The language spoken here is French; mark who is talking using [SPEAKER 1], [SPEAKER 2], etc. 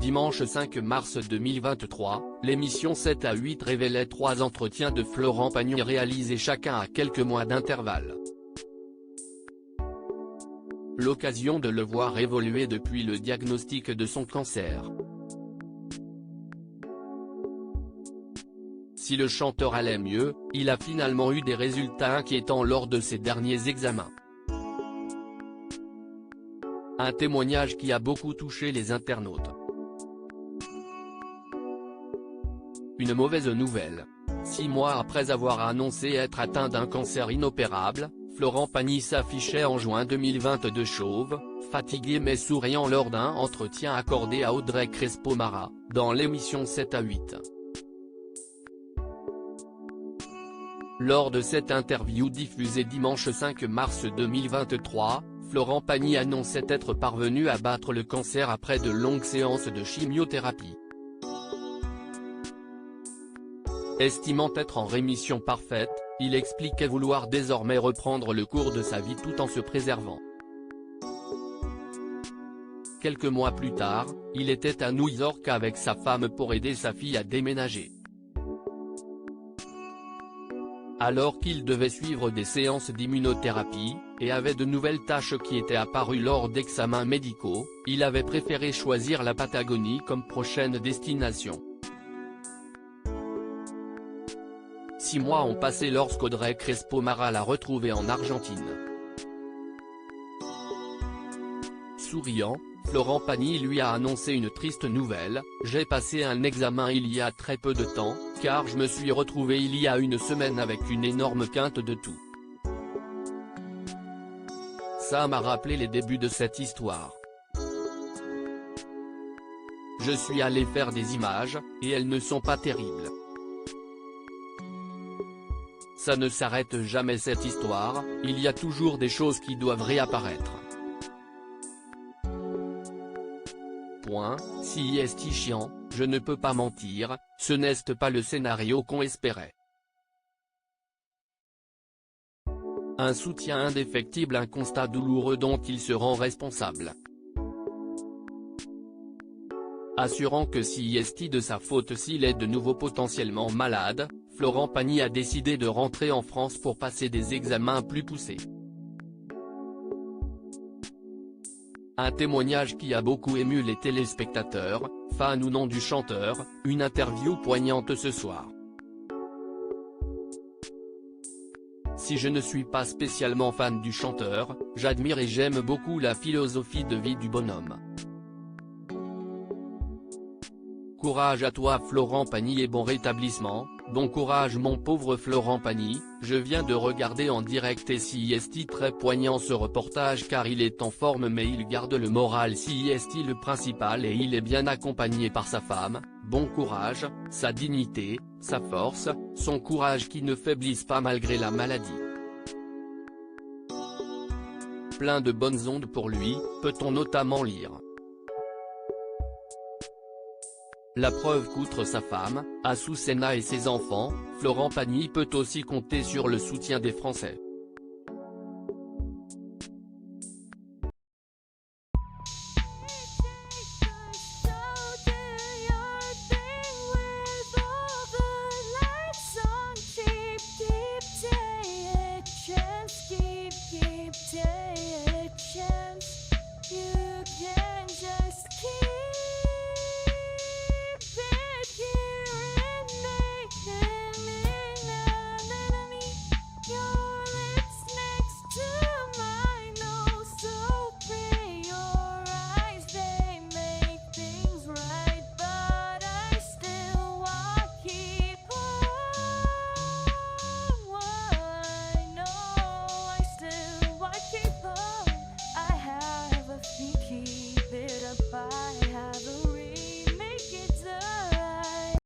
[SPEAKER 1] Dimanche 5 mars 2023, l'émission 7 à 8 révélait 3 entretiens de Florent Pagny réalisés chacun à quelques mois d'intervalle. L'occasion de le voir évoluer depuis le diagnostic de son cancer. Si le chanteur allait mieux, il a finalement eu des résultats inquiétants lors de ses derniers examens. Un témoignage qui a beaucoup touché les internautes. Une mauvaise nouvelle. 6 mois après avoir annoncé être atteint d'un cancer inopérable, Florent Pagny s'affichait en juin 2022 chauve, fatigué mais souriant lors d'un entretien accordé à Audrey Crespo-Mara, dans l'émission 7 à 8. Lors de cette interview diffusée dimanche 5 mars 2023, Florent Pagny annonçait être parvenu à battre le cancer après de longues séances de chimiothérapie. Estimant être en rémission parfaite, il expliquait vouloir désormais reprendre le cours de sa vie tout en se préservant. Quelques mois plus tard, il était à New York avec sa femme pour aider sa fille à déménager. Alors qu'il devait suivre des séances d'immunothérapie, et avait de nouvelles tâches qui étaient apparues lors d'examens médicaux, il avait préféré choisir la Patagonie comme prochaine destination. 6 mois ont passé lorsqu'Audrey Crespo-Mara l'a retrouvé en Argentine. Souriant, Florent Pagny lui a annoncé une triste nouvelle: « J'ai passé un examen il y a très peu de temps, car je me suis retrouvé il y a une semaine avec une énorme quinte de toux. Ça m'a rappelé les débuts de cette histoire. Je suis allé faire des images, et elles ne sont pas terribles. Ça ne s'arrête jamais cette histoire, il y a toujours des choses qui doivent réapparaître. Point, si est chiant, je ne peux pas mentir, ce n'est pas le scénario qu'on espérait. Un soutien indéfectible, un constat douloureux dont il se rend responsable. Assurant que si est de sa faute s'il est de nouveau potentiellement malade, Florent Pagny a décidé de rentrer en France pour passer des examens plus poussés. Un témoignage qui a beaucoup ému les téléspectateurs, fans ou non du chanteur, une interview poignante ce soir. Si je ne suis pas spécialement fan du chanteur, j'admire et j'aime beaucoup la philosophie de vie du bonhomme. Courage à toi Florent Pagny et bon rétablissement. Bon courage mon pauvre Florent Pagny, je viens de regarder en direct et si est très poignant ce reportage car il est en forme mais il garde le moral si est le principal et il est bien accompagné par sa femme, bon courage, sa dignité, sa force, son courage qui ne faiblisse pas malgré la maladie. Plein de bonnes ondes pour lui, peut-on notamment lire. La preuve qu'outre sa femme, Azucena et ses enfants, Florent Pagny peut aussi compter sur le soutien des Français.